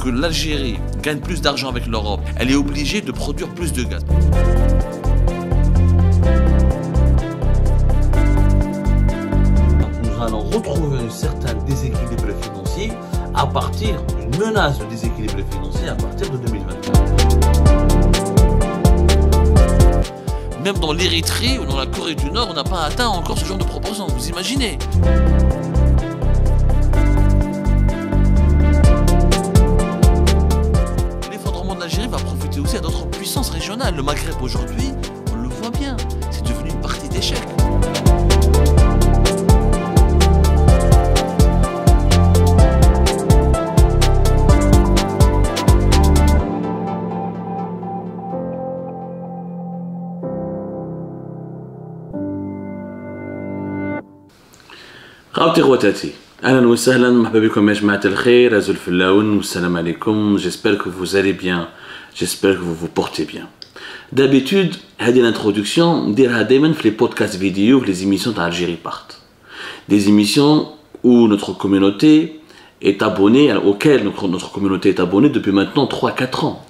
que l'Algérie gagne plus d'argent avec l'Europe, elle est obligée de produire plus de gaz. Nous allons retrouver un certain déséquilibre financier à partir d'une menace de déséquilibre financier à partir de 2024. Même dans l'Érythrée ou dans la Corée du Nord, on n'a pas atteint encore ce genre de proportion, vous imaginez? L'effondrement de l'Algérie va profiter aussi à d'autres puissances régionales. Le Maghreb aujourd'hui, on le voit bien, c'est devenu une partie d'échec. خواتي خواتاتي اهلا وسهلا مرحبا بكم يا جماعه الخير رازو الفلاون والسلام عليكم. J'espère que vous allez bien, j'espère que vous vous portez bien. D'habitude هذه l'introduction نديرها دائما في les podcasts vidéo في les émissions d'Algérie Part, des émissions où notre communauté est abonnée, auxquelles notre communauté est abonnée depuis maintenant 3-4 ans.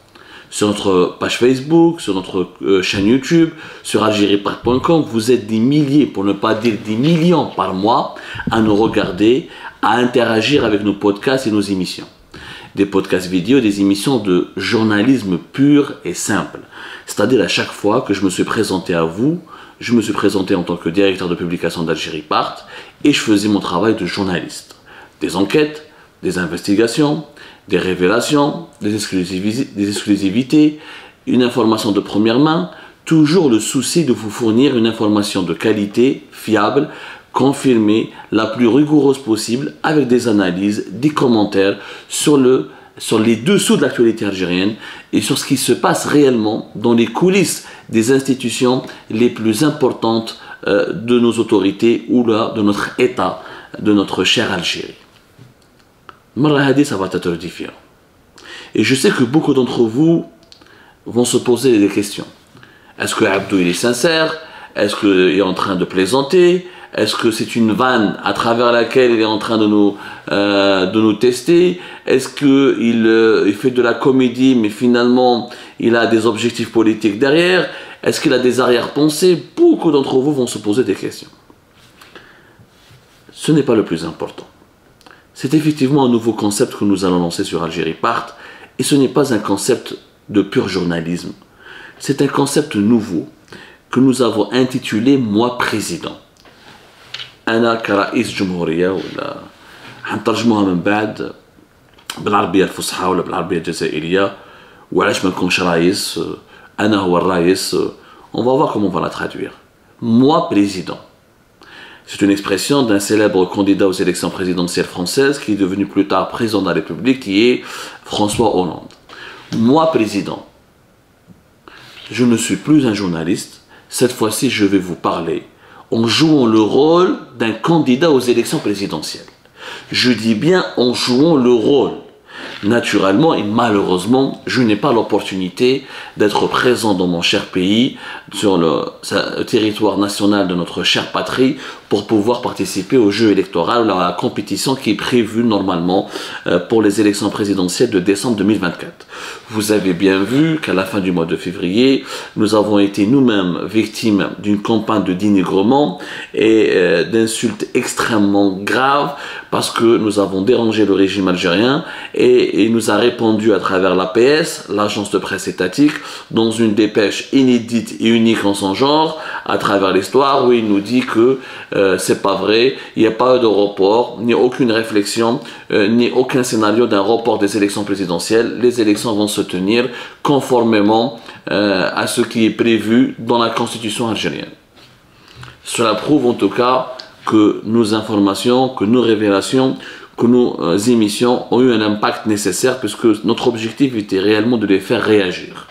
Sur notre page Facebook, sur notre chaîne YouTube, sur algeriepart.com, vous êtes des milliers, pour ne pas dire des millions par mois, à nous regarder, à interagir avec nos podcasts et nos émissions. Des podcasts vidéo, des émissions de journalisme pur et simple. C'est-à-dire à chaque fois que je me suis présenté à vous, je me suis présenté en tant que directeur de publication d'Algérie Part et je faisais mon travail de journaliste. Des enquêtes, des investigations, des révélations, des exclusivités, une information de première main, toujours le souci de vous fournir une information de qualité, fiable, confirmée, la plus rigoureuse possible, avec des analyses, des commentaires sur les dessous de l'actualité algérienne et sur ce qui se passe réellement dans les coulisses des institutions les plus importantes de nos autorités ou là, de notre État, de notre chère Algérie. Ça va être différent. Et je sais que beaucoup d'entre vous vont se poser des questions. Est-ce que Abdou il est sincère? Est-ce qu'il est en train de plaisanter? Est-ce que c'est une vanne à travers laquelle il est en train de nous tester? Est-ce qu'il fait de la comédie mais finalement il a des objectifs politiques derrière? Est-ce qu'il a des arrière-pensées? Beaucoup d'entre vous vont se poser des questions. Ce n'est pas le plus important. C'est effectivement un nouveau concept que nous allons lancer sur Algérie Part et ce n'est pas un concept de pur journalisme. C'est un concept nouveau que nous avons intitulé Moi Président. أنا كرئيس جمهورية ولا حنترجموها من بعد بالعربية الفصحى ولا بالعربية الجزائرية وعلاش ما نكونش رايس أنا هو الرايس. On va voir comment on va la traduire. Moi Président. C'est une expression d'un célèbre candidat aux élections présidentielles françaises qui est devenu plus tard président de la République, qui est François Hollande. Moi, président, je ne suis plus un journaliste. Cette fois-ci, je vais vous parler en jouant le rôle d'un candidat aux élections présidentielles. Je dis bien en jouant le rôle. Naturellement et malheureusement, je n'ai pas l'opportunité d'être présent dans mon cher pays, sur le territoire national de notre chère patrie, pour pouvoir participer au jeu électoral, à la compétition qui est prévue normalement pour les élections présidentielles de décembre 2024. Vous avez bien vu qu'à la fin du mois de février, nous avons été nous-mêmes victimes d'une campagne de dénigrement et d'insultes extrêmement graves parce que nous avons dérangé le régime algérien et il nous a répondu à travers l'APS, l'agence de presse étatique, dans une dépêche inédite et unique en son genre, à travers l'histoire, où il nous dit que c'est pas vrai, il n'y a pas de report, ni aucune réflexion, ni aucun scénario d'un report des élections présidentielles. Les élections vont se tenir conformément à ce qui est prévu dans la constitution algérienne. Cela prouve en tout cas que nos informations, que nos révélations, que nos émissions ont eu un impact nécessaire puisque notre objectif était réellement de les faire réagir.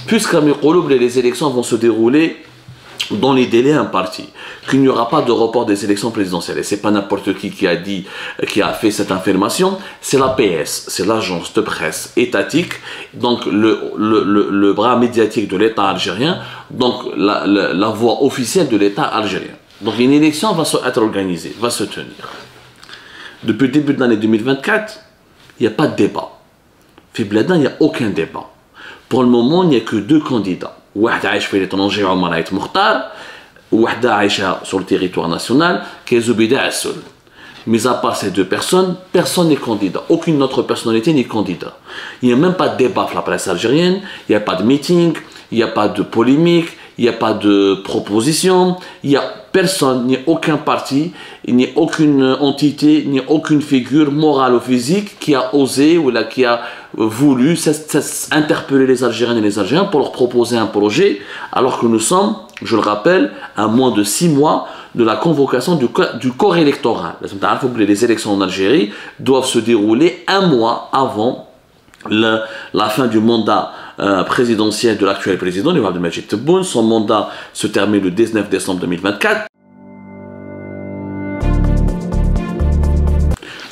Puisqu'à Miqouloub, les élections vont se dérouler dans les délais impartis, qu'il n'y aura pas de report des élections présidentielles. Et c'est pas n'importe qui a fait cette affirmation, c'est l'APS, c'est l'agence de presse étatique, donc le bras médiatique de l'État algérien, donc la voix officielle de l'État algérien. Donc une élection va être organisée, va se tenir. Depuis le début de l'année 2024, il n'y a pas de débat. في بلادنا, il n'y a aucun débat. Pour le moment, il n'y a que deux candidats. واحد عايش في l'étranger, عمر عيط مختار, وواحدة عايشة sur le territoire national, qui est Zoubida Assoul. Mis à part ces deux personnes, personne n'est candidat. Aucune autre personnalité n'est candidat. Il n'y a même pas de débat dans la presse algérienne, il n'y a pas de meeting, il n'y a pas de polémique, il n'y a pas de proposition, il n'y a personne, il n'y a aucun parti, il n'y a aucune entité, il n'y a aucune figure morale ou physique qui a osé ou là, qui a voulu interpeller les Algériennes et les Algériens pour leur proposer un projet, alors que nous sommes, je le rappelle, à moins de 6 mois de la convocation du corps électoral. Les élections en Algérie doivent se dérouler 1 mois avant la fin du mandat présidentiel de l'actuel président, Abdelmadjid Tebboune. Son mandat se termine le 19 décembre 2024.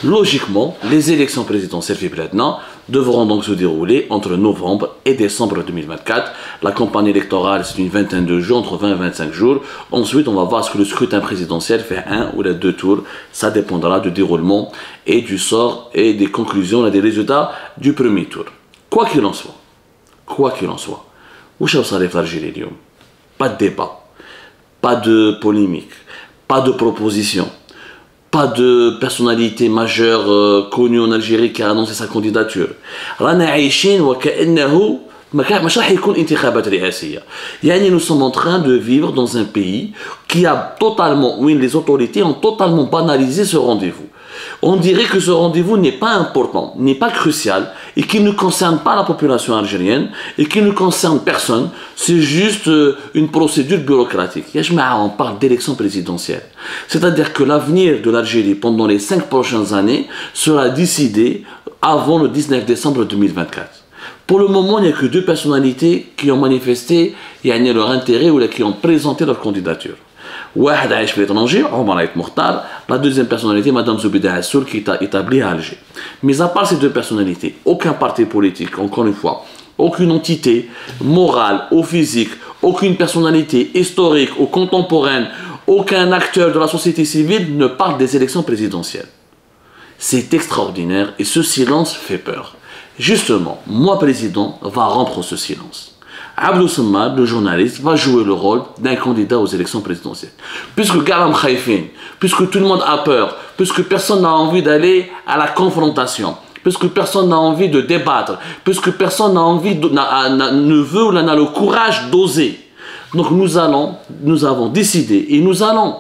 Logiquement, les élections présidentielles devront donc se dérouler entre novembre et décembre 2024. La campagne électorale, c'est une vingtaine de jours, entre 20 et 25 jours. Ensuite, on va voir ce que le scrutin présidentiel fait 1 ou 2 tours. Ça dépendra du déroulement et du sort et des conclusions et des résultats du premier tour. Quoi qu'il en soit, où ça va l'Algérie? Pas de débat, pas de polémique, pas de proposition. Pas de personnalité majeure connue en Algérie qui a annoncé sa candidature. Nous sommes en train de vivre dans un pays qui a totalement, oui, les autorités ont totalement banalisé ce rendez-vous. On dirait que ce rendez-vous n'est pas important, n'est pas crucial et qu'il ne concerne pas la population algérienne et qu'il ne concerne personne. C'est juste une procédure bureaucratique. On parle d'élection présidentielle. C'est-à-dire que l'avenir de l'Algérie pendant les 5 prochaines années sera décidé avant le 19 décembre 2024. Pour le moment, il n'y a que 2 personnalités qui ont manifesté leur intérêt ou qui ont présenté leur candidature. واحد عايش في l'étranger, عمر عيط مختار. La deuxième personnalité, Madame Zoubida Assoul, qui est établie à Alger. Mais à part ces 2 personnalités, aucun parti politique, encore une fois, aucune entité morale ou physique, aucune personnalité historique ou contemporaine, aucun acteur de la société civile ne parle des élections présidentielles. C'est extraordinaire et ce silence fait peur. Justement, moi, président, va rompre ce silence. Abdou Samad, le journaliste, va jouer le rôle d'un candidat aux élections présidentielles. Puisque Garam Khaïfin, puisque tout le monde a peur, puisque personne n'a envie d'aller à la confrontation, puisque personne n'a envie de débattre, puisque personne n'a envie, ne veut ou n'a le courage d'oser. Donc nous avons décidé et nous allons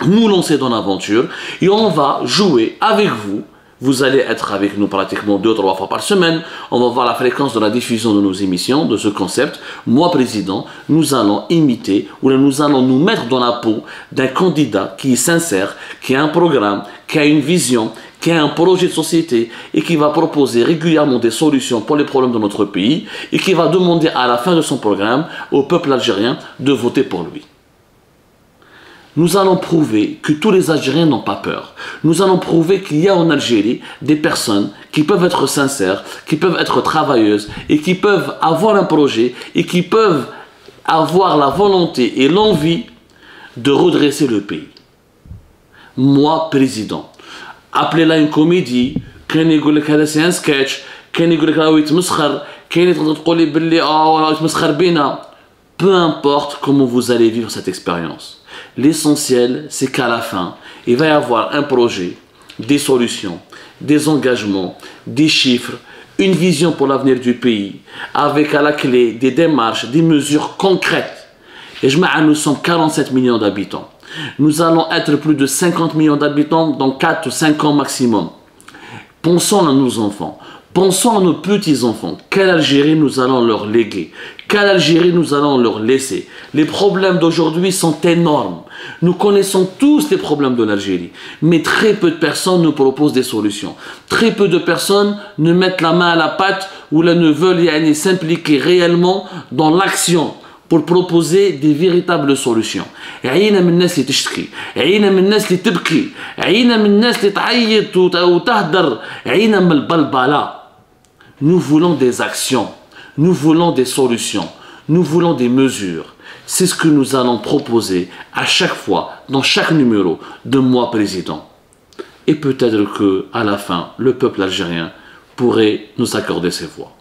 nous lancer dans l'aventure et on va jouer avec vous. Vous allez être avec nous pratiquement 2 ou 3 fois par semaine. On va voir la fréquence de la diffusion de nos émissions, de ce concept. Moi, président, nous allons imiter ou nous allons nous mettre dans la peau d'un candidat qui est sincère, qui a un programme, qui a une vision, qui a un projet de société et qui va proposer régulièrement des solutions pour les problèmes de notre pays et qui va demander à la fin de son programme au peuple algérien de voter pour lui. Nous allons prouver que tous les Algériens n'ont pas peur. Nous allons prouver qu'il y a en Algérie des personnes qui peuvent être sincères, qui peuvent être travailleuses et qui peuvent avoir un projet et qui peuvent avoir la volonté et l'envie de redresser le pays. Moi, président, appelez-la une comédie, c'est un sketch, peu importe comment vous allez vivre cette expérience. L'essentiel, c'est qu'à la fin, il va y avoir un projet, des solutions, des engagements, des chiffres, une vision pour l'avenir du pays, avec à la clé des démarches, des mesures concrètes. Et nous sommes 47 millions d'habitants. Nous allons être plus de 50 millions d'habitants dans 4 ou 5 ans maximum. Pensons à nos enfants. Pensons à nos petits-enfants. Quelle Algérie nous allons leur léguer? Quelle Algérie nous allons leur laisser? Les problèmes d'aujourd'hui sont énormes. Nous connaissons tous les problèmes de l'Algérie. Mais très peu de personnes nous proposent des solutions. Très peu de personnes ne mettent la main à la pâte ou là ne veulent s'impliquer réellement dans l'action pour proposer des véritables solutions. عينا من الناس اللي تشتكي، عينا من الناس اللي تبكي، عينا من الناس اللي تعيط وتهدر، عينا من البلبلة. Nous voulons des actions, nous voulons des solutions, nous voulons des mesures. C'est ce que nous allons proposer à chaque fois, dans chaque numéro de Moi Président. Et peut-être qu'à la fin, le peuple algérien pourrait nous accorder ses voix.